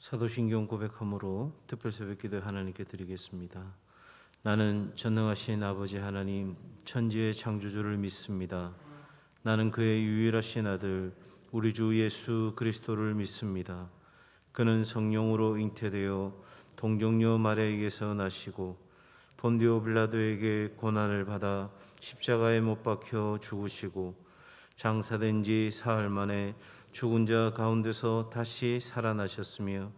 사도신경 고백함으로 특별새벽기도 하나님께 드리겠습니다. 나는 전능하신 아버지 하나님 천지의 창조주를 믿습니다. 나는 그의 유일하신 아들 우리 주 예수 그리스도를 믿습니다. 그는 성령으로 잉태되어 동정녀 마리아에게서 나시고 본디오 빌라도에게 고난을 받아 십자가에 못 박혀 죽으시고 장사된 지 사흘 만에 죽은 자 가운데서 다시 살아나셨으며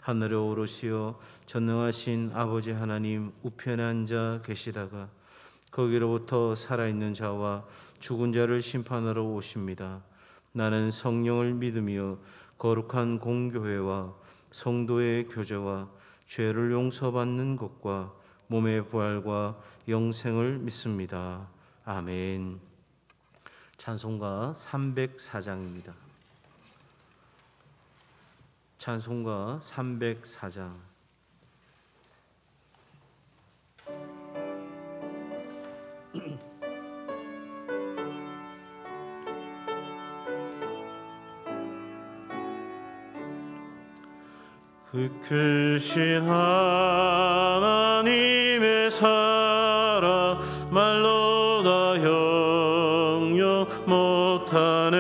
하늘에 오르시어 전능하신 아버지 하나님 우편에 앉아 계시다가 거기로부터 살아있는 자와 죽은 자를 심판하러 오십니다. 나는 성령을 믿으며 거룩한 공교회와 성도의 교제와 죄를 용서받는 것과 몸의 부활과 영생을 믿습니다. 아멘. 찬송가 304장입니다. 찬송가 304장. 그 크신 하나님의 사랑 말로 다 형용 못하네.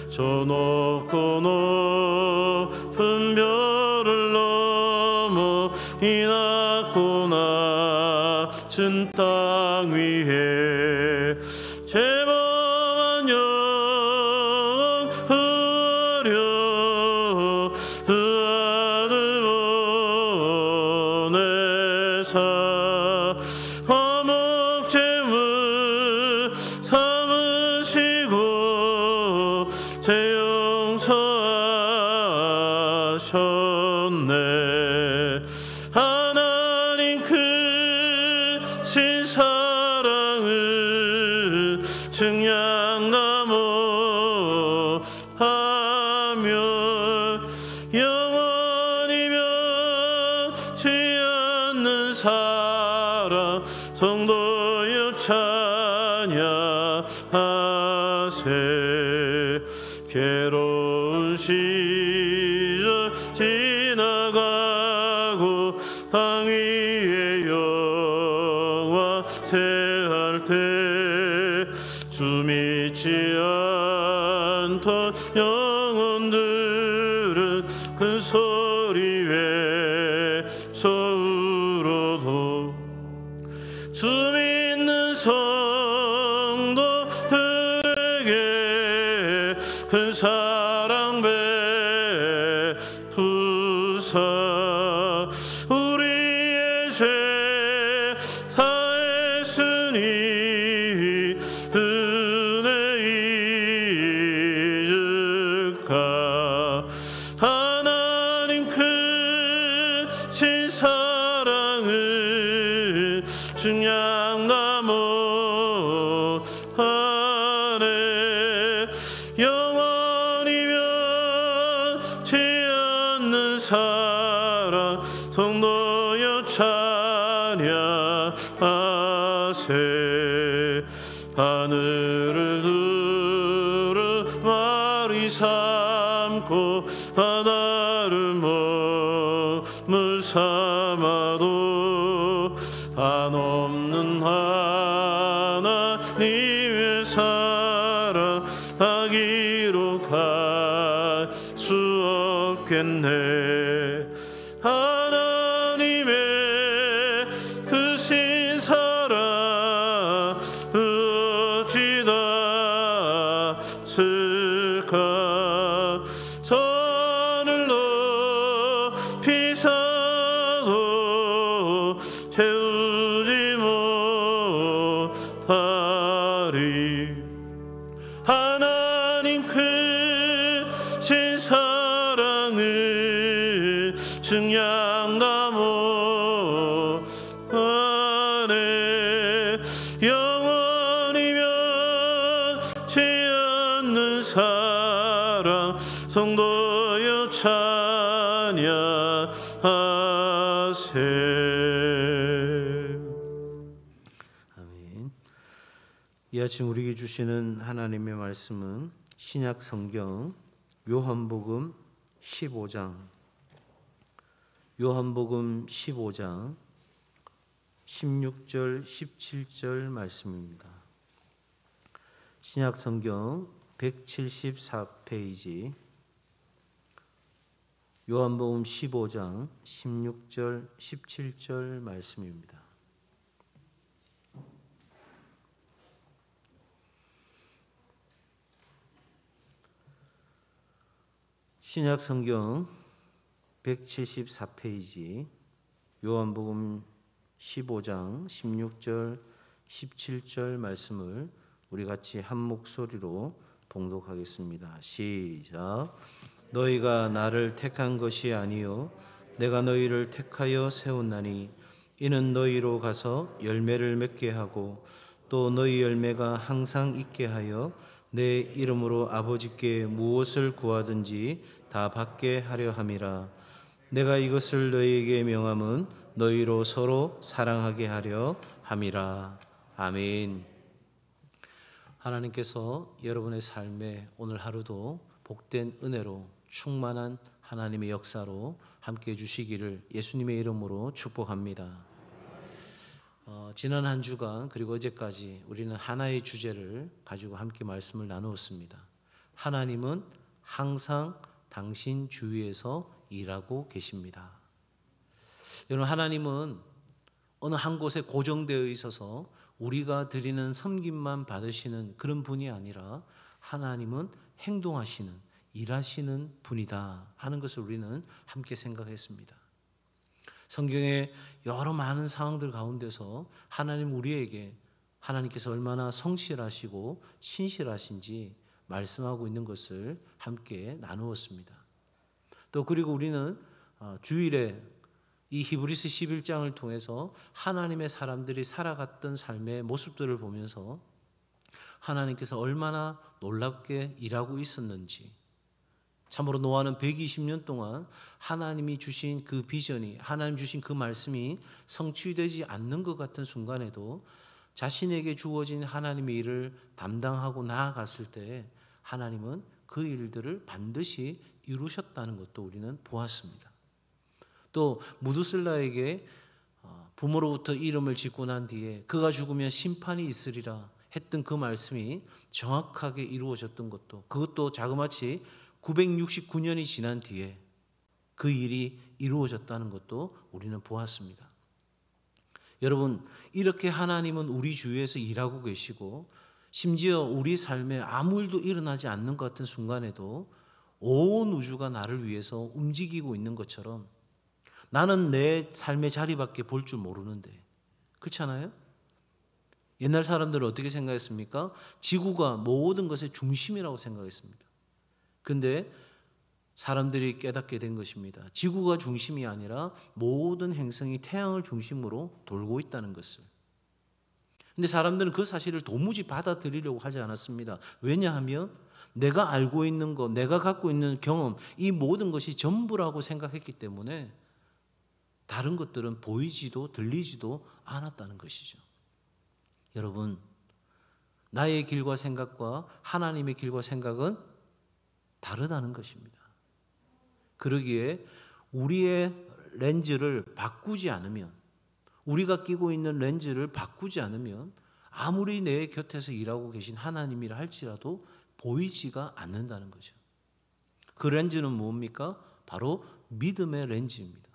저 높고 높은 별을 넘어 이 낮고 낮은 땅 위에 제범한 영혼 흐려 그 아들 보내사 화목 제물 삼으시고 제 용서하셨네. 하나님 크신 사랑을 증량나무 하며 영원히 변치 않는 사랑 성도여 찬양하세. 괴로운 시절 지나가고 땅 위에 영화 새할 때 주 믿지 않던 영혼들은 큰 소리 외쳐 울어도 주 믿는 성도들에게 큰 사랑 베푸사 우리의 죄 사했으니 은혜 잊을까. 하나님 크신 사랑을 증량나무 안에 영원히 변치 않는 사랑 성도여 찬양하세. 하늘을 두루마리 삼고 바다를 몸을 삼아도 한없는 하나님의 사랑 다 기록할 수 없겠네. 하나님의 크신 사랑 어찌 닿을까. 선을 높이 사도 채우지 못하리. 하나님 크신 사랑을 증량나무 안에 영원히 변치 않는 사랑 성도여 찬양하세. 아멘. 이 아침 우리에게 주시는 하나님의 말씀은 신약 성경 요한복음 15장, 요한복음 15장 16절 17절 말씀입니다. 신약성경 174페이지, 요한복음 15장 16절 17절 말씀입니다. 신약성경 174페이지, 요한복음 15장 16절 17절 말씀을 우리 같이 한 목소리로 봉독하겠습니다. 시작. 너희가 나를 택한 것이 아니요 내가 너희를 택하여 세웠나니 이는 너희로 가서 열매를 맺게 하고 또 너희 열매가 항상 있게 하여 내 이름으로 아버지께 무엇을 구하든지 다 받게 하려 함이라. 내가 이것을 너희에게 명함은 너희로 서로 사랑하게 하려 함이라. 아멘. 하나님께서 여러분의 삶에 오늘 하루도 복된 은혜로 충만한 하나님의 역사로 함께해 주시기를 예수님의 이름으로 축복합니다. 지난 한 주간 그리고 어제까지 우리는 하나의 주제를 가지고 함께 말씀을 나누었습니다. 하나님은 항상 당신 주위에서 일하고 계십니다. 여러분, 하나님은 어느 한 곳에 고정되어 있어서 우리가 드리는 섬김만 받으시는 그런 분이 아니라 하나님은 행동하시는, 일하시는 분이다 하는 것을 우리는 함께 생각했습니다. 성경의 여러 많은 상황들 가운데서 하나님 우리에게 하나님께서 얼마나 성실하시고 신실하신지 말씀하고 있는 것을 함께 나누었습니다. 또 그리고 우리는 주일에 이 히브리서 11장을 통해서 하나님의 사람들이 살아갔던 삶의 모습들을 보면서 하나님께서 얼마나 놀랍게 일하고 있었는지, 참으로 노아는 120년 동안 하나님이 주신 그 비전이, 하나님 주신 그 말씀이 성취되지 않는 것 같은 순간에도 자신에게 주어진 하나님의 일을 담당하고 나아갔을 때 하나님은 그 일들을 반드시 이루셨다는 것도 우리는 보았습니다. 또 무두슬라에게 부모로부터 이름을 짓고 난 뒤에 그가 죽으면 심판이 있으리라 했던 그 말씀이 정확하게 이루어졌던 것도, 그것도 자그마치 969년이 지난 뒤에 그 일이 이루어졌다는 것도 우리는 보았습니다. 여러분, 이렇게 하나님은 우리 주위에서 일하고 계시고 심지어 우리 삶에 아무 일도 일어나지 않는 것 같은 순간에도 온 우주가 나를 위해서 움직이고 있는 것처럼 나는 내 삶의 자리밖에 볼 줄 모르는데, 그렇잖아요? 옛날 사람들은 어떻게 생각했습니까? 지구가 모든 것의 중심이라고 생각했습니다. 그런데 사람들이 깨닫게 된 것입니다. 지구가 중심이 아니라 모든 행성이 태양을 중심으로 돌고 있다는 것을. 근데 사람들은 그 사실을 도무지 받아들이려고 하지 않았습니다. 왜냐하면 내가 알고 있는 것, 내가 갖고 있는 경험, 이 모든 것이 전부라고 생각했기 때문에 다른 것들은 보이지도 들리지도 않았다는 것이죠. 여러분, 나의 길과 생각과 하나님의 길과 생각은 다르다는 것입니다. 그러기에 우리의 렌즈를 바꾸지 않으면, 우리가 끼고 있는 렌즈를 바꾸지 않으면 아무리 내 곁에서 일하고 계신 하나님이라 할지라도 보이지가 않는다는 거죠. 그 렌즈는 뭡니까? 바로 믿음의 렌즈입니다.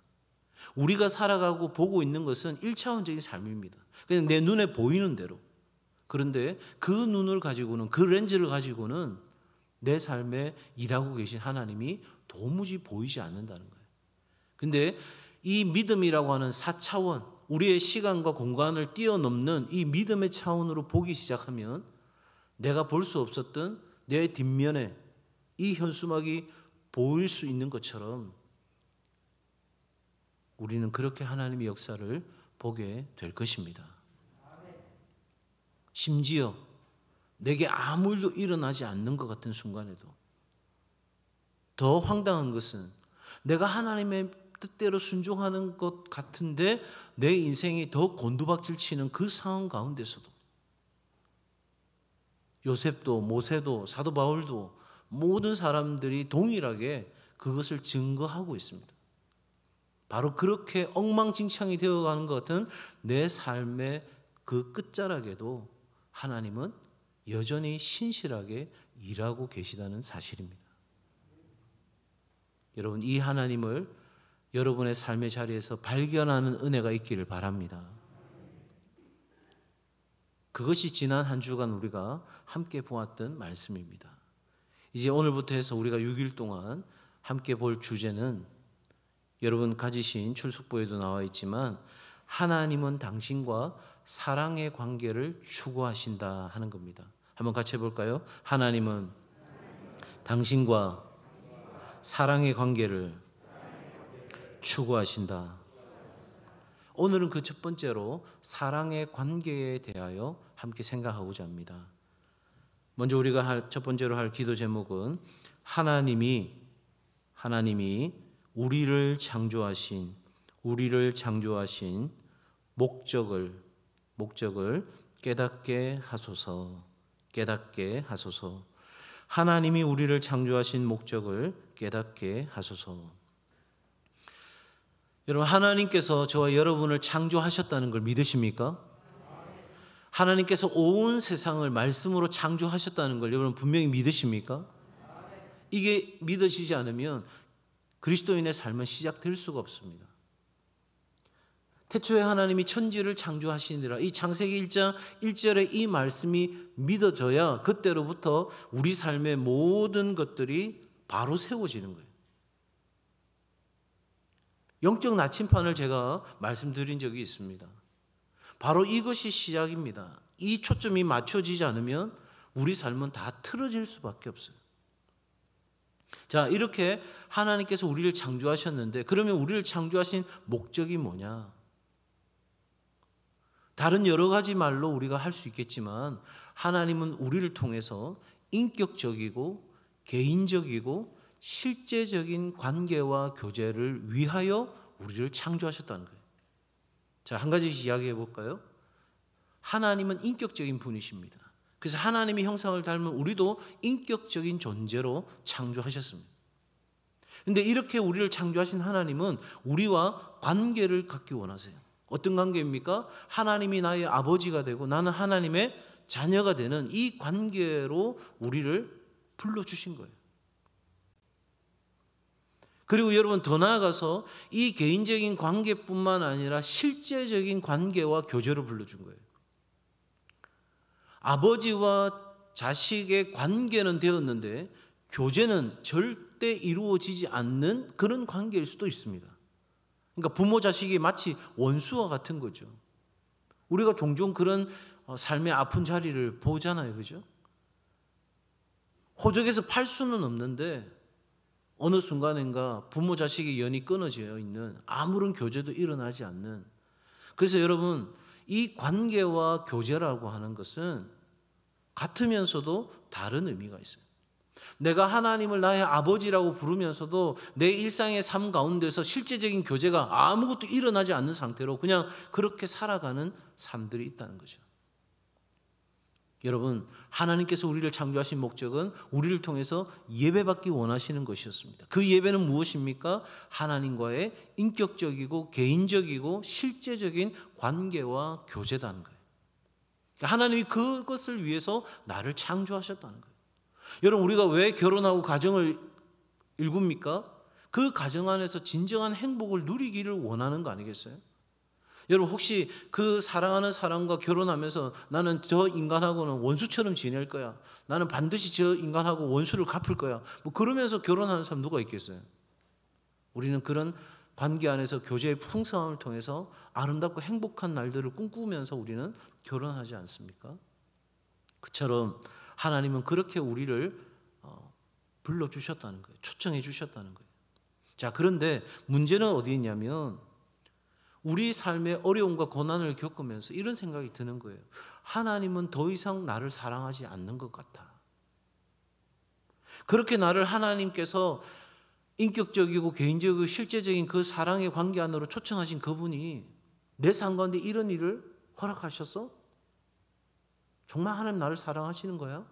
우리가 살아가고 보고 있는 것은 1차원적인 삶입니다. 그냥 내 눈에 보이는 대로. 그런데 그 눈을 가지고는, 그 렌즈를 가지고는 내 삶에 일하고 계신 하나님이 도무지 보이지 않는다는 거예요. 근데 이 믿음이라고 하는 4차원, 우리의 시간과 공간을 뛰어넘는 이 믿음의 차원으로 보기 시작하면 내가 볼 수 없었던 내 뒷면에 이 현수막이 보일 수 있는 것처럼 우리는 그렇게 하나님의 역사를 보게 될 것입니다. 심지어 내게 아무 일도 일어나지 않는 것 같은 순간에도 더 황당한 것은 내가 하나님의 뜻대로 순종하는 것 같은데 내 인생이 더 곤두박질 치는 그 상황 가운데서도 요셉도 모세도 사도 바울도 모든 사람들이 동일하게 그것을 증거하고 있습니다. 바로 그렇게 엉망진창이 되어가는 것 같은 내 삶의 그 끝자락에도 하나님은 여전히 신실하게 일하고 계시다는 사실입니다. 여러분, 이 하나님을 여러분의 삶의 자리에서 발견하는 은혜가 있기를 바랍니다. 그것이 지난 한 주간 우리가 함께 보았던 말씀입니다. 이제 오늘부터 해서 우리가 6일 동안 함께 볼 주제는 여러분 가지신 출석부에도 나와 있지만 하나님은 당신과 사랑의 관계를 추구하신다 하는 겁니다. 한번 같이 해볼까요? 하나님은 당신과 사랑의 관계를 추구하신다. 오늘은 그 첫 번째로 사랑의 관계에 대하여 함께 생각하고자 합니다. 먼저 우리가 첫 번째로 할 기도 제목은 하나님이 우리를 창조하신 목적을 깨닫게 하소서. 하나님이 우리를 창조하신 목적을 깨닫게 하소서. 여러분, 하나님께서 저와 여러분을 창조하셨다는 걸 믿으십니까? 하나님께서 온 세상을 말씀으로 창조하셨다는 걸 여러분 분명히 믿으십니까? 이게 믿어지지 않으면 그리스도인의 삶은 시작될 수가 없습니다. 태초에 하나님이 천지를 창조하시니라, 이 창세기 1장 1절의 이 말씀이 믿어져야 그때로부터 우리 삶의 모든 것들이 바로 세워지는 거예요. 영적 나침판을 제가 말씀드린 적이 있습니다. 바로 이것이 시작입니다. 이 초점이 맞춰지지 않으면 우리 삶은 다 틀어질 수밖에 없어요. 자, 이렇게 하나님께서 우리를 창조하셨는데 그러면 우리를 창조하신 목적이 뭐냐? 다른 여러 가지 말로 우리가 할 수 있겠지만 하나님은 우리를 통해서 인격적이고 개인적이고 실제적인 관계와 교제를 위하여 우리를 창조하셨다는 거예요. 자, 한 가지씩 이야기해 볼까요? 하나님은 인격적인 분이십니다. 그래서 하나님의 형상을 닮은 우리도 인격적인 존재로 창조하셨습니다. 그런데 이렇게 우리를 창조하신 하나님은 우리와 관계를 갖기 원하세요. 어떤 관계입니까? 하나님이 나의 아버지가 되고 나는 하나님의 자녀가 되는 이 관계로 우리를 불러주신 거예요. 그리고 여러분, 더 나아가서 이 개인적인 관계뿐만 아니라 실제적인 관계와 교제로 불러준 거예요. 아버지와 자식의 관계는 되었는데 교제는 절대 이루어지지 않는 그런 관계일 수도 있습니다. 그러니까 부모 자식이 마치 원수와 같은 거죠. 우리가 종종 그런 삶의 아픈 자리를 보잖아요. 그죠? 호적에서 팔 수는 없는데 어느 순간인가 부모 자식의 연이 끊어져 있는, 아무런 교제도 일어나지 않는. 그래서 여러분, 이 관계와 교제라고 하는 것은 같으면서도 다른 의미가 있어요. 내가 하나님을 나의 아버지라고 부르면서도 내 일상의 삶 가운데서 실제적인 교제가 아무것도 일어나지 않는 상태로 그냥 그렇게 살아가는 삶들이 있다는 거죠. 여러분, 하나님께서 우리를 창조하신 목적은 우리를 통해서 예배받기 원하시는 것이었습니다. 그 예배는 무엇입니까? 하나님과의 인격적이고 개인적이고 실제적인 관계와 교제다는 거예요. 하나님이 그것을 위해서 나를 창조하셨다는 거예요. 여러분, 우리가 왜 결혼하고 가정을 일굽니까? 그 가정 안에서 진정한 행복을 누리기를 원하는 거 아니겠어요? 여러분, 혹시 그 사랑하는 사람과 결혼하면서 나는 저 인간하고는 원수처럼 지낼 거야, 나는 반드시 저 인간하고 원수를 갚을 거야, 뭐 그러면서 결혼하는 사람 누가 있겠어요? 우리는 그런 관계 안에서 교제의 풍성함을 통해서 아름답고 행복한 날들을 꿈꾸면서 우리는 결혼하지 않습니까? 그처럼 하나님은 그렇게 우리를 불러주셨다는 거예요. 초청해 주셨다는 거예요. 자, 그런데 문제는 어디 있냐면 우리 삶의 어려움과 고난을 겪으면서 이런 생각이 드는 거예요. 하나님은 더 이상 나를 사랑하지 않는 것 같아. 그렇게 나를 하나님께서 인격적이고 개인적이고 실제적인 그 사랑의 관계 안으로 초청하신 그분이 내 삶 가운데 이런 일을 허락하셨어? 정말 하나님 나를 사랑하시는 거야?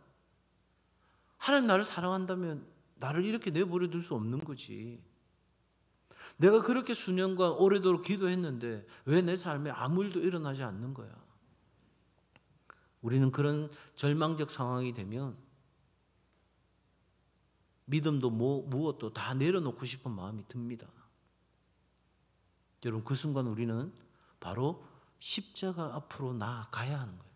하나님 나를 사랑한다면 나를 이렇게 내버려 둘 수 없는 거지. 내가 그렇게 수년간 오래도록 기도했는데 왜 내 삶에 아무 일도 일어나지 않는 거야? 우리는 그런 절망적 상황이 되면 믿음도 무엇도 다 내려놓고 싶은 마음이 듭니다. 여러분, 그 순간 우리는 바로 십자가 앞으로 나아가야 하는 거예요.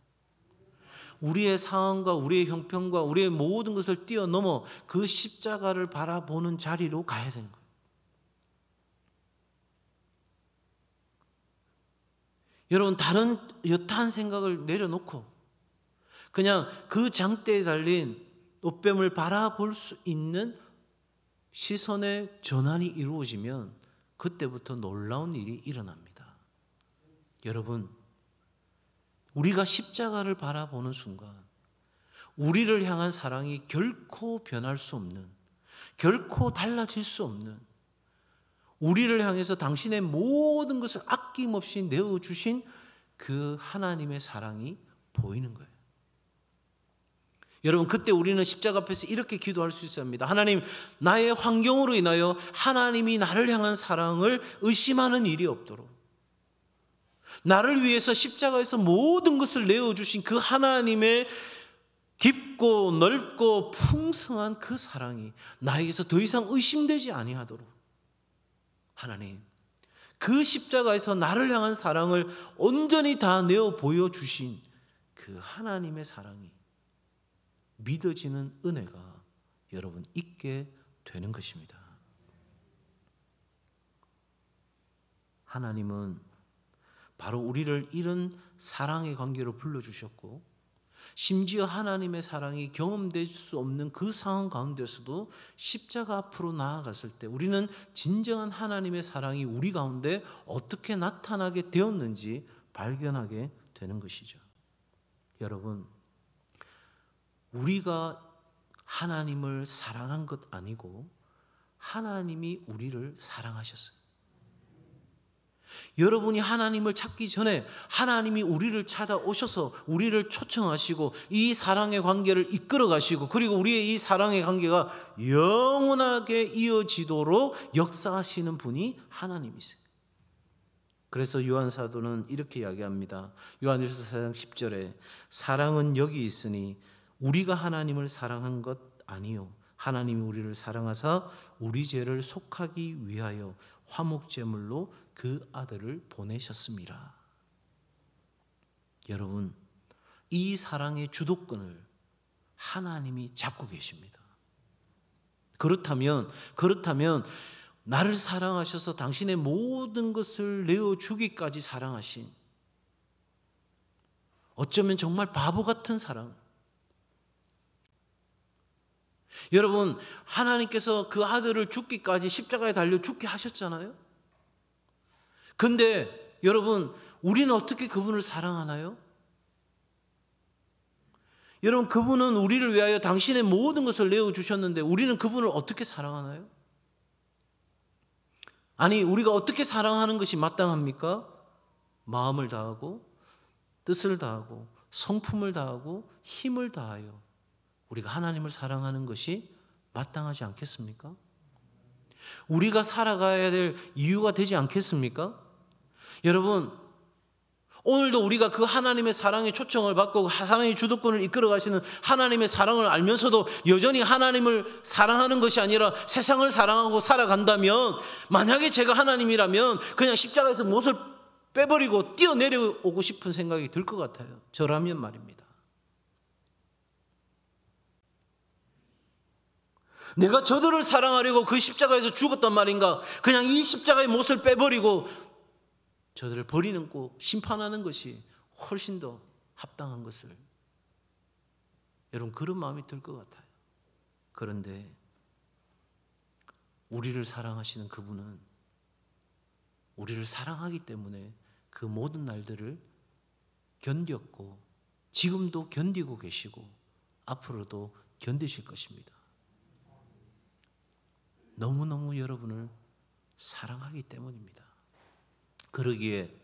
우리의 상황과 우리의 형편과 우리의 모든 것을 뛰어넘어 그 십자가를 바라보는 자리로 가야 되는 거예요. 여러분, 다른 여타한 생각을 내려놓고 그냥 그 장대에 달린 옷뱀을 바라볼 수 있는 시선의 전환이 이루어지면 그때부터 놀라운 일이 일어납니다. 여러분, 우리가 십자가를 바라보는 순간 우리를 향한 사랑이 결코 변할 수 없는, 결코 달라질 수 없는, 우리를 향해서 당신의 모든 것을 아낌없이 내어주신 그 하나님의 사랑이 보이는 거예요. 여러분, 그때 우리는 십자가 앞에서 이렇게 기도할 수 있습니다. 하나님, 나의 환경으로 인하여 하나님이 나를 향한 사랑을 의심하는 일이 없도록, 나를 위해서 십자가에서 모든 것을 내어주신 그 하나님의 깊고 넓고 풍성한 그 사랑이 나에게서 더 이상 의심되지 아니하도록, 하나님, 그 십자가에서 나를 향한 사랑을 온전히 다 내어 보여주신 그 하나님의 사랑이 믿어지는 은혜가 여러분 있게 되는 것입니다. 하나님은 바로 우리를 이런 사랑의 관계로 불러주셨고, 심지어 하나님의 사랑이 경험될 수 없는 그 상황 가운데서도 십자가 앞으로 나아갔을 때 우리는 진정한 하나님의 사랑이 우리 가운데 어떻게 나타나게 되었는지 발견하게 되는 것이죠. 여러분, 우리가 하나님을 사랑한 것 아니고 하나님이 우리를 사랑하셨어요. 여러분이 하나님을 찾기 전에 하나님이 우리를 찾아오셔서 우리를 초청하시고 이 사랑의 관계를 이끌어 가시고, 그리고 우리의 이 사랑의 관계가 영원하게 이어지도록 역사하시는 분이 하나님이세요. 그래서 요한 사도는 이렇게 이야기합니다. 요한일서 4장 10절에 사랑은 여기 있으니 우리가 하나님을 사랑한 것 아니요 하나님이 우리를 사랑하사 우리 죄를 속하기 위하여 화목제물로 그 아들을 보내셨습니다. 여러분, 이 사랑의 주도권을 하나님이 잡고 계십니다. 그렇다면 나를 사랑하셔서 당신의 모든 것을 내어주기까지 사랑하신, 어쩌면 정말 바보 같은 사랑. 여러분, 하나님께서 그 아들을 죽기까지 십자가에 달려 죽게 하셨잖아요. 근데 여러분, 우리는 어떻게 그분을 사랑하나요? 여러분, 그분은 우리를 위하여 당신의 모든 것을 내어주셨는데 우리는 그분을 어떻게 사랑하나요? 아니, 우리가 어떻게 사랑하는 것이 마땅합니까? 마음을 다하고 뜻을 다하고 성품을 다하고 힘을 다하여 우리가 하나님을 사랑하는 것이 마땅하지 않겠습니까? 우리가 살아가야 될 이유가 되지 않겠습니까? 여러분, 오늘도 우리가 그 하나님의 사랑의 초청을 받고 하나님의 주도권을 이끌어 가시는 하나님의 사랑을 알면서도 여전히 하나님을 사랑하는 것이 아니라 세상을 사랑하고 살아간다면, 만약에 제가 하나님이라면 그냥 십자가에서 못을 빼버리고 뛰어내려오고 싶은 생각이 들 것 같아요. 저라면 말입니다. 내가 저들을 사랑하려고 그 십자가에서 죽었단 말인가? 그냥 이 십자가의 못을 빼버리고 저들을 버리는 거, 심판하는 것이 훨씬 더 합당한 것을, 여러분, 그런 마음이 들 것 같아요. 그런데 우리를 사랑하시는 그분은 우리를 사랑하기 때문에 그 모든 날들을 견뎠고 지금도 견디고 계시고 앞으로도 견디실 것입니다. 너무너무 여러분을 사랑하기 때문입니다. 그러기에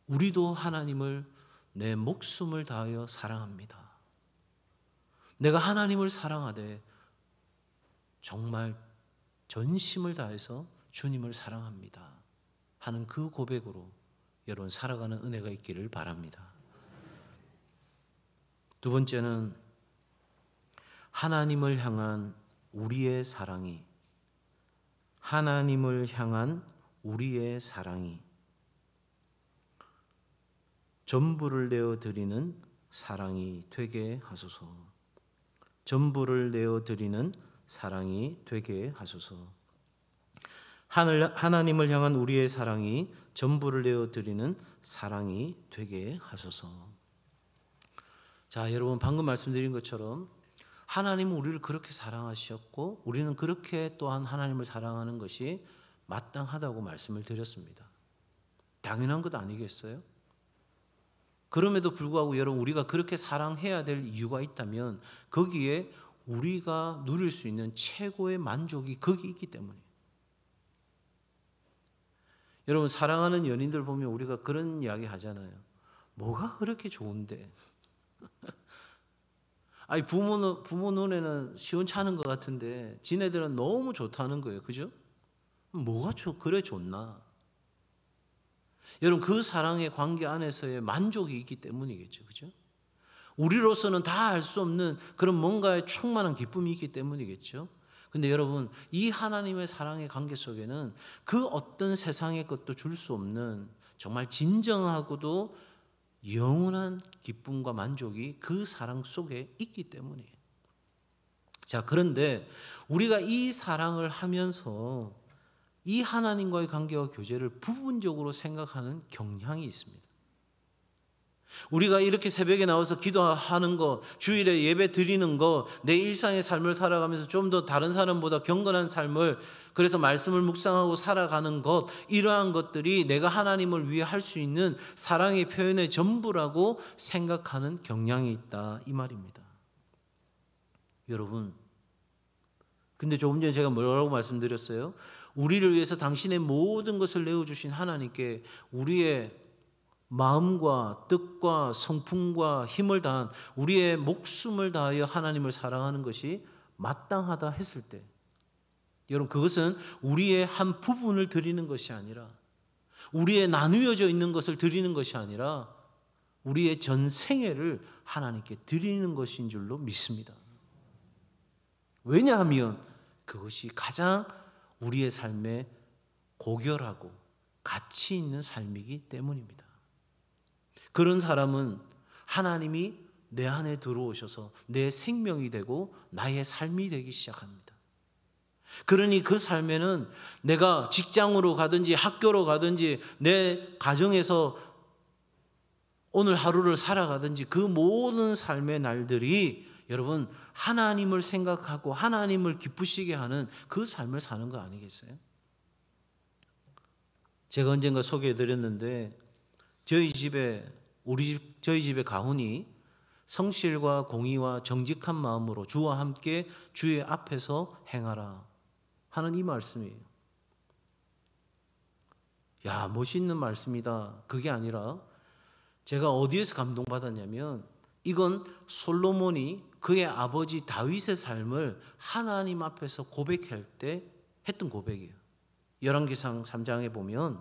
우리도 하나님을 내 목숨을 다하여 사랑합니다. 내가 하나님을 사랑하되 정말 전심을 다해서 주님을 사랑합니다 하는 그 고백으로 여러분 살아가는 은혜가 있기를 바랍니다. 두 번째는 하나님을 향한 우리의 사랑이 전부를 내어 드리는 사랑이 되게 하소서. 전부를 내어 드리는 사랑이 되게 하소서. 하나님을 향한 우리의 사랑이 전부를 내어 드리는 사랑이 되게 하소서. 자, 여러분 방금 말씀드린 것처럼 하나님은 우리를 그렇게 사랑하셨고 우리는 그렇게 또한 하나님을 사랑하는 것이 마땅하다고 말씀을 드렸습니다. 당연한 것 아니겠어요? 그럼에도 불구하고 여러분 우리가 그렇게 사랑해야 될 이유가 있다면 거기에 우리가 누릴 수 있는 최고의 만족이 거기 있기 때문이에요. 여러분 사랑하는 연인들 보면 우리가 그런 이야기 하잖아요. 뭐가 그렇게 좋은데? 아니 부모 눈에는 시원찮은 것 같은데 지네들은 너무 좋다는 거예요. 그죠? 뭐가 그래 좋나? 여러분 그 사랑의 관계 안에서의 만족이 있기 때문이겠죠. 그죠? 우리로서는 다 알 수 없는 그런 뭔가의 충만한 기쁨이 있기 때문이겠죠. 근데 여러분 이 하나님의 사랑의 관계 속에는 그 어떤 세상의 것도 줄 수 없는 정말 진정하고도 영원한 기쁨과 만족이 그 사랑 속에 있기 때문이에요. 자, 그런데 우리가 이 사랑을 하면서 이 하나님과의 관계와 교제를 부분적으로 생각하는 경향이 있습니다. 우리가 이렇게 새벽에 나와서 기도하는 것, 주일에 예배 드리는 것, 내 일상의 삶을 살아가면서 좀 더 다른 사람보다 경건한 삶을, 그래서 말씀을 묵상하고 살아가는 것, 이러한 것들이 내가 하나님을 위해 할 수 있는 사랑의 표현의 전부라고 생각하는 경향이 있다, 이 말입니다. 여러분, 근데 조금 전에 제가 뭐라고 말씀드렸어요? 우리를 위해서 당신의 모든 것을 내어주신 하나님께 우리의 마음과 뜻과 성품과 힘을 다한 우리의 목숨을 다하여 하나님을 사랑하는 것이 마땅하다 했을 때, 여러분 그것은 우리의 한 부분을 드리는 것이 아니라, 우리의 나누어져 있는 것을 드리는 것이 아니라 우리의 전 생애를 하나님께 드리는 것인 줄로 믿습니다. 왜냐하면 그것이 가장 우리의 삶에 고결하고 가치 있는 삶이기 때문입니다. 그런 사람은 하나님이 내 안에 들어오셔서 내 생명이 되고 나의 삶이 되기 시작합니다. 그러니 그 삶에는 내가 직장으로 가든지 학교로 가든지 내 가정에서 오늘 하루를 살아가든지 그 모든 삶의 날들이 여러분 하나님을 생각하고 하나님을 기쁘시게 하는 그 삶을 사는 거 아니겠어요? 제가 언젠가 소개해드렸는데 저희 집에 가훈이 성실과 공의와 정직한 마음으로 주와 함께 주의 앞에서 행하라 하는 이 말씀이에요. 야, 멋있는 말씀이다. 그게 아니라 제가 어디에서 감동받았냐면 이건 솔로몬이 그의 아버지 다윗의 삶을 하나님 앞에서 고백할 때 했던 고백이에요. 열왕기상 3장에 보면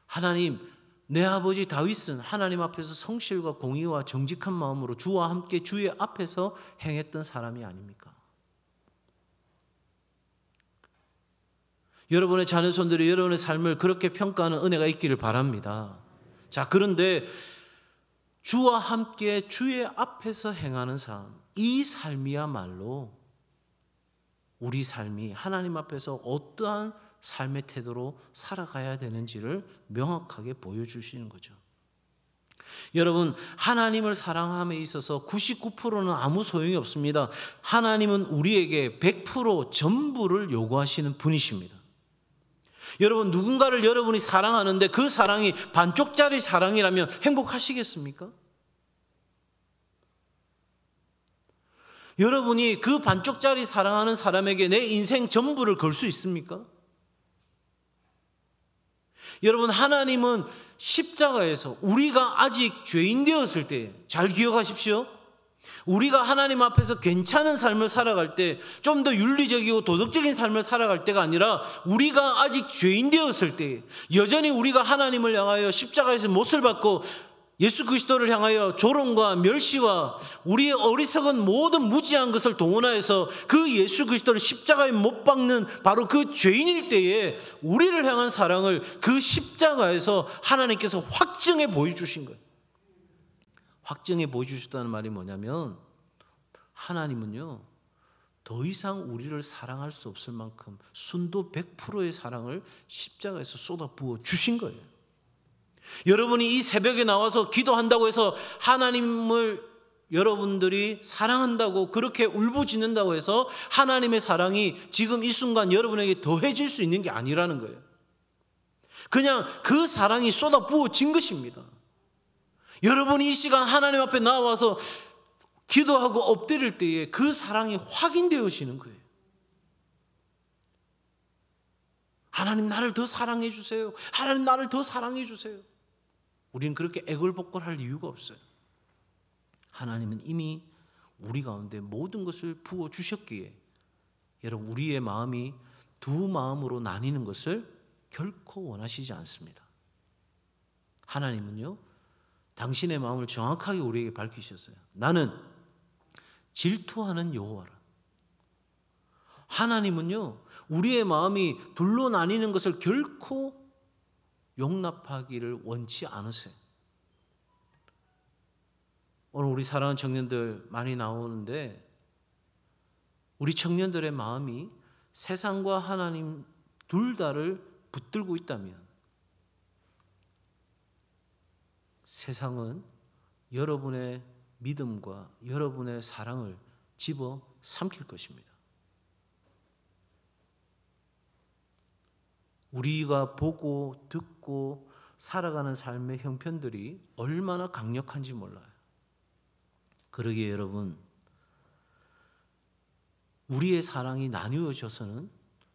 하나님, 내 아버지 다윗은 하나님 앞에서 성실과 공의와 정직한 마음으로 주와 함께 주의 앞에서 행했던 사람이 아닙니까? 여러분의 자녀손들이 여러분의 삶을 그렇게 평가하는 은혜가 있기를 바랍니다. 자, 그런데 주와 함께 주의 앞에서 행하는 삶, 이 삶이야말로 우리 삶이 하나님 앞에서 어떠한 삶의 태도로 살아가야 되는지를 명확하게 보여주시는 거죠. 여러분, 하나님을 사랑함에 있어서 99%는 아무 소용이 없습니다. 하나님은 우리에게 100% 전부를 요구하시는 분이십니다. 여러분, 누군가를 여러분이 사랑하는데 그 사랑이 반쪽짜리 사랑이라면 행복하시겠습니까? 여러분이 그 반쪽짜리 사랑하는 사람에게 내 인생 전부를 걸 수 있습니까? 여러분, 하나님은 십자가에서 우리가 아직 죄인 되었을 때, 잘 기억하십시오. 우리가 하나님 앞에서 괜찮은 삶을 살아갈 때, 좀 더 윤리적이고 도덕적인 삶을 살아갈 때가 아니라 우리가 아직 죄인 되었을 때, 여전히 우리가 하나님을 향하여 십자가에서 못을 받고 예수 그리스도를 향하여 조롱과 멸시와 우리의 어리석은 모든 무지한 것을 동원하여서 그 예수 그리스도를 십자가에 못 박는 바로 그 죄인일 때에 우리를 향한 사랑을 그 십자가에서 하나님께서 확증해 보여주신 거예요. 확증해 보여주셨다는 말이 뭐냐면, 하나님은요 더 이상 우리를 사랑할 수 없을 만큼 순도 100%의 사랑을 십자가에서 쏟아 부어 주신 거예요. 여러분이 이 새벽에 나와서 기도한다고 해서 하나님을 여러분들이 사랑한다고 그렇게 울부짖는다고 해서 하나님의 사랑이 지금 이 순간 여러분에게 더해질 수 있는 게 아니라는 거예요. 그냥 그 사랑이 쏟아 부어진 것입니다. 여러분이 이 시간 하나님 앞에 나와서 기도하고 엎드릴 때에 그 사랑이 확인되어지는 거예요. 하나님 나를 더 사랑해 주세요. 하나님 나를 더 사랑해 주세요. 우리는 그렇게 애걸복걸할 이유가 없어요. 하나님은 이미 우리 가운데 모든 것을 부어주셨기에 여러분, 우리의 마음이 두 마음으로 나뉘는 것을 결코 원하시지 않습니다. 하나님은요 당신의 마음을 정확하게 우리에게 밝히셨어요. 나는 질투하는 여호와라. 하나님은요 우리의 마음이 둘로 나뉘는 것을 결코 용납하기를 원치 않으세요. 오늘 우리 사랑하는 청년들 많이 나오는데, 우리 청년들의 마음이 세상과 하나님 둘 다를 붙들고 있다면 세상은 여러분의 믿음과 여러분의 사랑을 집어 삼킬 것입니다. 우리가 보고 듣고 살아가는 삶의 형편들이 얼마나 강력한지 몰라요. 그러기에 여러분, 우리의 사랑이 나뉘어져서는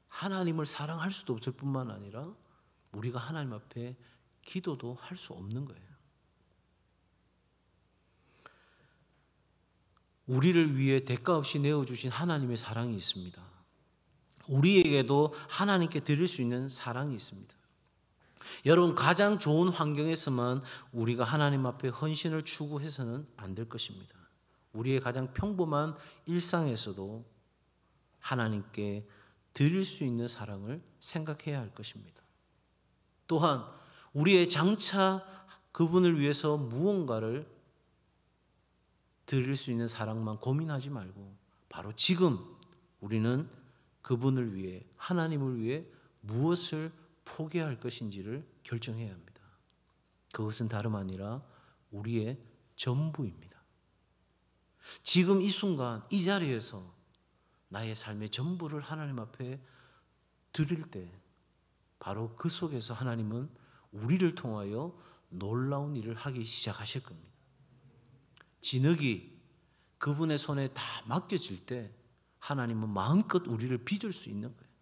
하나님을 사랑할 수도 없을 뿐만 아니라 우리가 하나님 앞에 기도도 할 수 없는 거예요. 우리를 위해 대가 없이 내어주신 하나님의 사랑이 있습니다. 우리에게도 하나님께 드릴 수 있는 사랑이 있습니다. 여러분, 가장 좋은 환경에서만 우리가 하나님 앞에 헌신을 추구해서는 안 될 것입니다. 우리의 가장 평범한 일상에서도 하나님께 드릴 수 있는 사랑을 생각해야 할 것입니다. 또한 우리의 장차 그분을 위해서 무언가를 드릴 수 있는 사랑만 고민하지 말고 바로 지금 우리는 그분을 위해, 하나님을 위해 무엇을 포기할 것인지를 결정해야 합니다. 그것은 다름 아니라 우리의 전부입니다. 지금 이 순간 이 자리에서 나의 삶의 전부를 하나님 앞에 드릴 때 바로 그 속에서 하나님은 우리를 통하여 놀라운 일을 하기 시작하실 겁니다. 진흙이 그분의 손에 다 맡겨질 때 하나님은 마음껏 우리를 빚을 수 있는 거예요.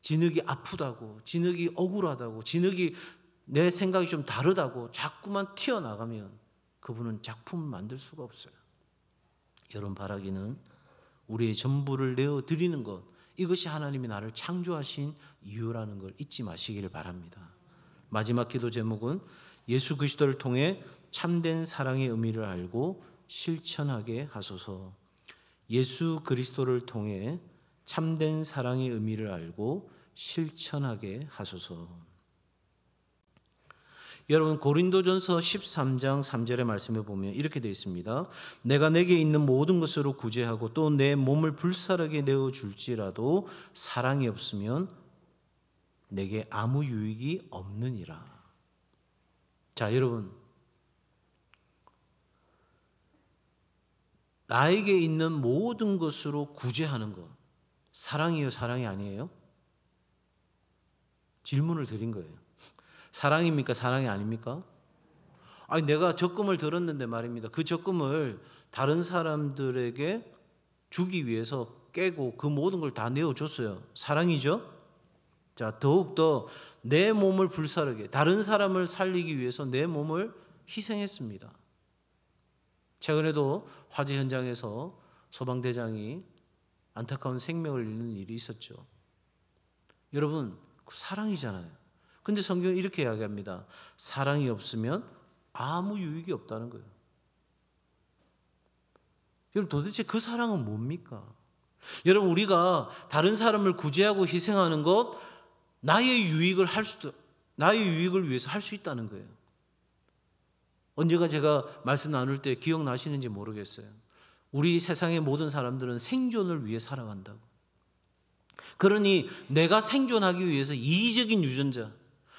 진흙이 아프다고, 진흙이 억울하다고, 진흙이 내 생각이 좀 다르다고 자꾸만 튀어나가면 그분은 작품을 만들 수가 없어요. 여러분, 바라기는 우리의 전부를 내어드리는 것, 이것이 하나님이 나를 창조하신 이유라는 걸 잊지 마시기를 바랍니다. 마지막 기도 제목은 예수 그리스도를 통해 참된 사랑의 의미를 알고 실천하게 하소서. 예수 그리스도를 통해 참된 사랑의 의미를 알고 실천하게 하소서. 여러분, 고린도전서 13장 3절의 말씀에 보면 이렇게 되어 있습니다. 내가 내게 있는 모든 것으로 구제하고 또 내 몸을 불사르게 내어줄지라도 사랑이 없으면 내게 아무 유익이 없느니라. 자, 여러분, 나에게 있는 모든 것으로 구제하는 것, 사랑이에요, 사랑이 아니에요? 질문을 드린 거예요. 사랑입니까, 사랑이 아닙니까? 아니, 내가 적금을 들었는데 말입니다. 그 적금을 다른 사람들에게 주기 위해서 깨고 그 모든 걸 다 내어줬어요. 사랑이죠? 자, 더욱더 내 몸을 불사르게, 다른 사람을 살리기 위해서 내 몸을 희생했습니다. 최근에도 화재 현장에서 소방대장이 안타까운 생명을 잃는 일이 있었죠. 여러분, 사랑이잖아요. 근데 성경은 이렇게 이야기합니다. 사랑이 없으면 아무 유익이 없다는 거예요. 여러분, 도대체 그 사랑은 뭡니까? 여러분, 우리가 다른 사람을 구제하고 희생하는 것, 나의 유익을 위해서 할 수 있다는 거예요. 언젠가 제가 말씀 나눌 때 기억나시는지 모르겠어요. 우리 세상의 모든 사람들은 생존을 위해 살아간다고. 그러니 내가 생존하기 위해서 이기적인 유전자,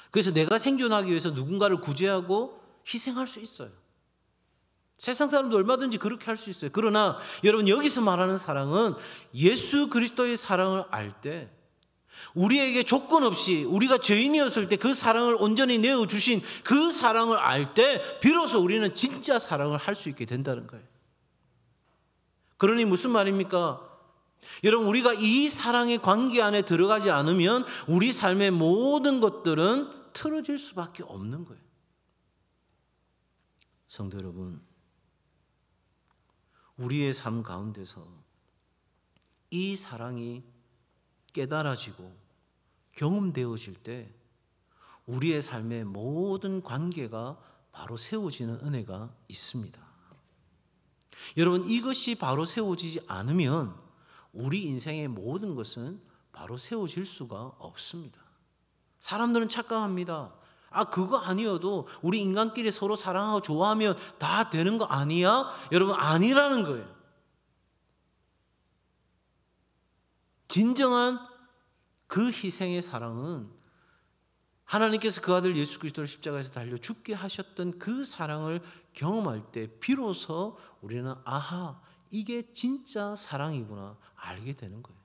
그래서 내가 생존하기 위해서 누군가를 구제하고 희생할 수 있어요. 세상 사람도 얼마든지 그렇게 할 수 있어요. 그러나 여러분, 여기서 말하는 사랑은 예수 그리스도의 사랑을 알 때, 우리에게 조건 없이 우리가 죄인이었을 때 그 사랑을 온전히 내어주신 그 사랑을 알 때 비로소 우리는 진짜 사랑을 할 수 있게 된다는 거예요. 그러니 무슨 말입니까? 여러분, 우리가 이 사랑의 관계 안에 들어가지 않으면 우리 삶의 모든 것들은 틀어질 수밖에 없는 거예요. 성도 여러분, 우리의 삶 가운데서 이 사랑이 깨달아지고 경험되어질 때 우리의 삶의 모든 관계가 바로 세워지는 은혜가 있습니다. 여러분, 이것이 바로 세워지지 않으면 우리 인생의 모든 것은 바로 세워질 수가 없습니다. 사람들은 착각합니다. 그거 아니어도 우리 인간끼리 서로 사랑하고 좋아하면 다 되는 거 아니야? 여러분, 아니라는 거예요. 진정한 그 희생의 사랑은 하나님께서 그 아들 예수 그리스도를 십자가에서 달려 죽게 하셨던 그 사랑을 경험할 때 비로소 우리는 이게 진짜 사랑이구나 알게 되는 거예요.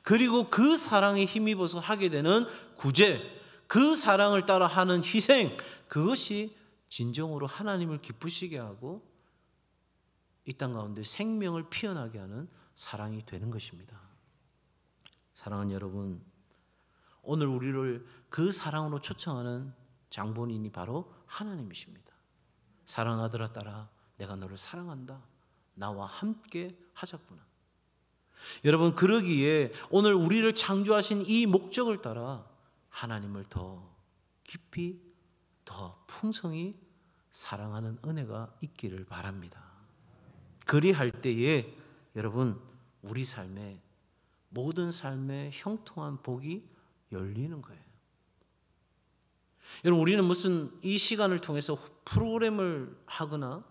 그리고 그 사랑에 힘입어서 하게 되는 구제, 그 사랑을 따라 하는 희생, 그것이 진정으로 하나님을 기쁘시게 하고 이 땅 가운데 생명을 피어나게 하는 사랑이 되는 것입니다. 사랑하는 여러분, 오늘 우리를 그 사랑으로 초청하는 장본인이 바로 하나님이십니다. 사랑하는 아들아, 딸아, 내가 너를 사랑한다. 나와 함께 하자꾸나. 여러분, 그러기에 오늘 우리를 창조하신 이 목적을 따라 하나님을 더 깊이, 더 풍성히 사랑하는 은혜가 있기를 바랍니다. 그리할 때에 여러분, 우리 삶에 모든 삶의 형통한 복이 열리는 거예요. 여러분, 우리는 무슨 이 시간을 통해서 프로그램을 하거나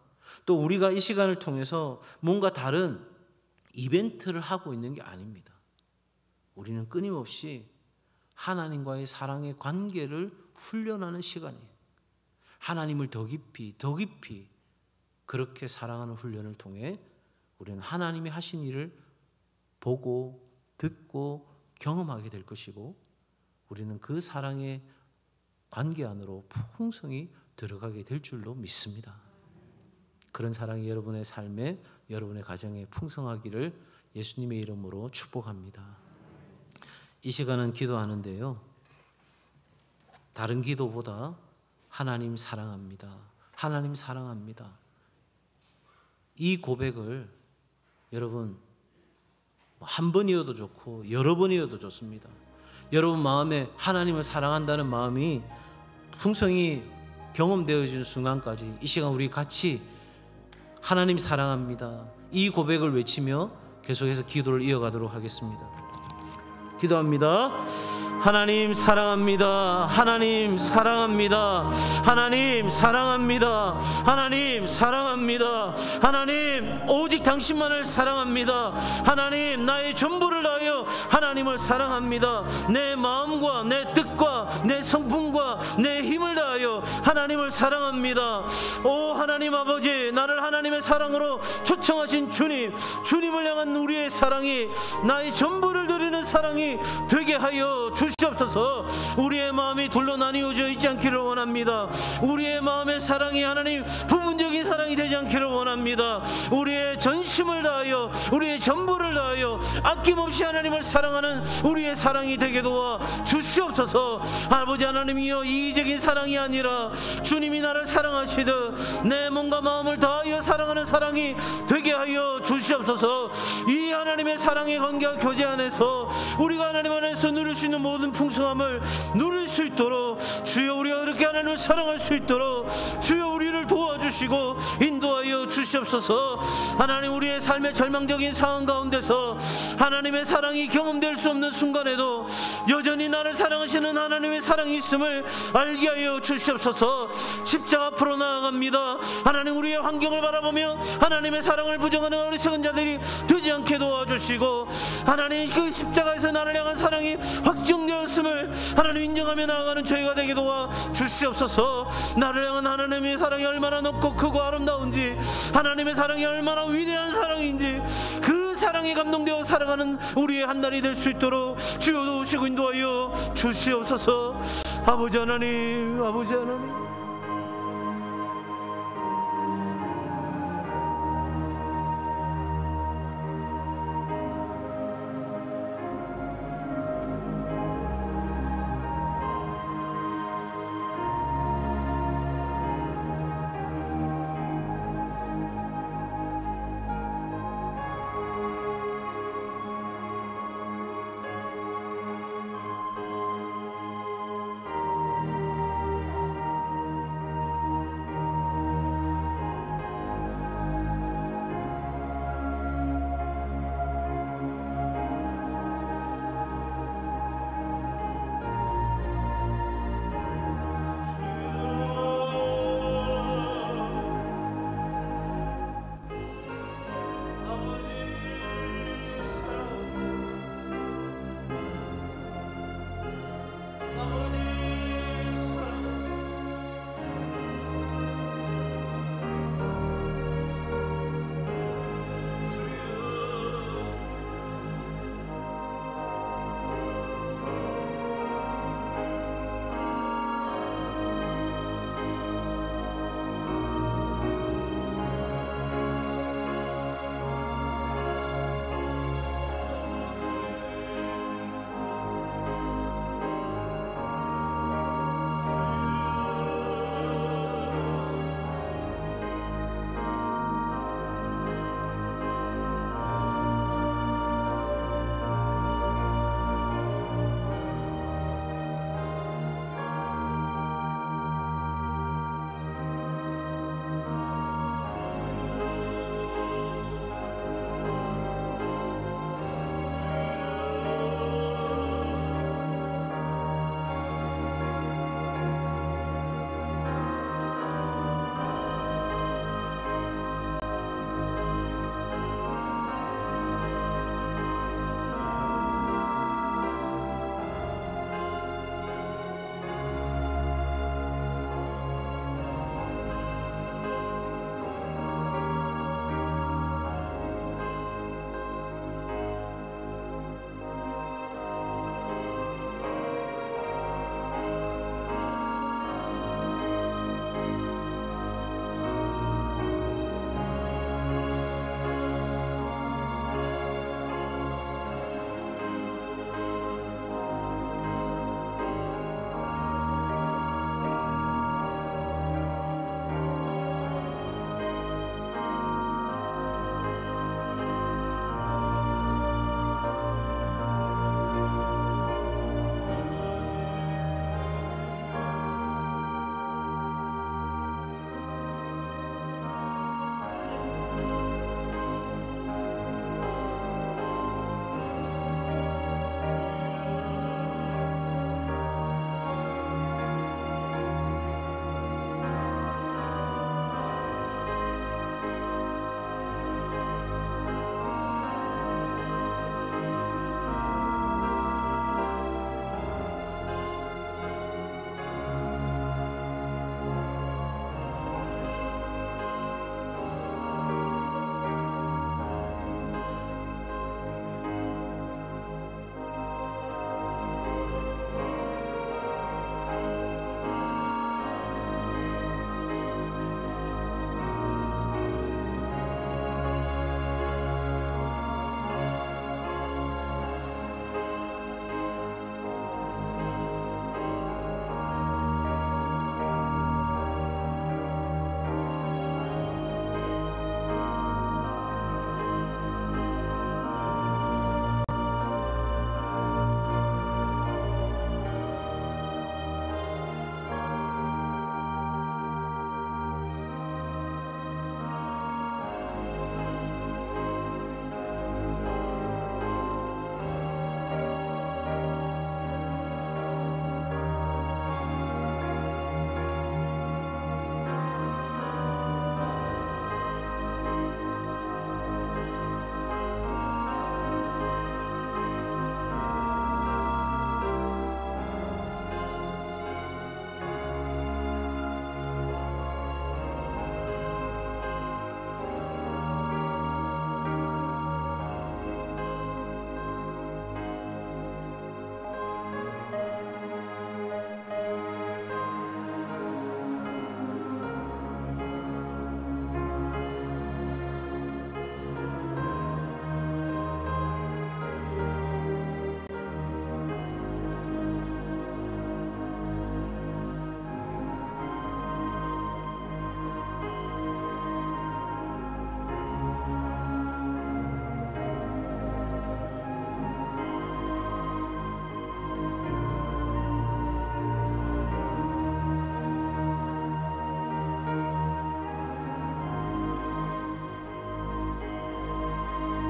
또 우리가 이 시간을 통해서 뭔가 다른 이벤트를 하고 있는 게 아닙니다. 우리는 끊임없이 하나님과의 사랑의 관계를 훈련하는 시간이에요. 하나님을 더 깊이 그렇게 사랑하는 훈련을 통해 우리는 하나님이 하신 일을 보고 듣고 경험하게 될 것이고, 우리는 그 사랑의 관계 안으로 풍성히 들어가게 될 줄로 믿습니다. 그런 사랑이 여러분의 삶에, 여러분의 가정에 풍성하기를 예수님의 이름으로 축복합니다. 이 시간은 기도하는데요, 다른 기도보다 하나님 사랑합니다, 하나님 사랑합니다, 이 고백을 여러분 한 번이어도 좋고 여러 번이어도 좋습니다. 여러분 마음에 하나님을 사랑한다는 마음이 풍성히 경험되어지는 순간까지 이 시간 우리 같이 하나님 사랑합니다, 이 고백을 외치며 계속해서 기도를 이어가도록 하겠습니다. 기도합니다. 하나님 사랑합니다, 하나님 사랑합니다, 하나님 사랑합니다, 하나님 사랑합니다, 하나님 오직 당신만을 사랑합니다, 하나님 나의 전부를 다하여 하나님을 사랑합니다, 내 마음과 내 뜻과 내 성품과 내 힘을 다하여 하나님을 사랑합니다. 오 하나님 아버지, 나를 하나님의 사랑으로 초청하신 주님, 주님을 향한 우리의 사랑이 나의 전부를 드리는 사랑이 되게 하여 주시옵소서. 우리의 마음이 둘로 나뉘어져 있지 않기를 원합니다. 우리의 마음의 사랑이 하나님 부분적인 사랑이 되지 않기를 원합니다. 우리의 우리의 전심을 다하여 우리의 전부를 다하여 아낌없이 하나님을 사랑하는 우리의 사랑이 되게 도와 주시옵소서. 아버지 하나님이여, 이기적인 사랑이 아니라 주님이 나를 사랑하시듯 내 몸과 마음을 다하여 사랑하는 사랑이 되게 하여 주시옵소서. 이 하나님의 사랑의 관계와 교제 안에서 우리가 하나님 안에서 누릴 수 있는 모든 풍성함을 누릴 수 있도록 주여, 우리가 그렇게 하나님을 사랑할 수 있도록 주여 우리를 도와주시고 인도하여 주시옵소서. 하나님, 우리의 삶의 절망적인 상황 가운데서 하나님의 사랑이 경험될 수 없는 순간에도 여전히 나를 사랑하시는 하나님의 사랑이 있음을 알게 하여 주시옵소서. 십자가 앞으로 나아갑니다. 하나님, 우리의 환경을 바라보며 하나님의 사랑을 부정하는 어리석은 자들이 되지 않게 도와주시고, 하나님 그 십자가에서 나를 향한 사랑이 확정되었음을 하나님 인정하며 나아가는 저희가 되게 도와 주시옵소서. 나를 향한 하나님의 사랑이 얼마나 높고 크고 아름다운지, 하나님의 사랑이 얼마나 위대한 사랑인지, 그 사랑에 감동되어 살아가는 우리의 한 날이 될 수 있도록 주여 도우시고 인도하여 주시옵소서. 아버지 하나님, 아버지 하나님,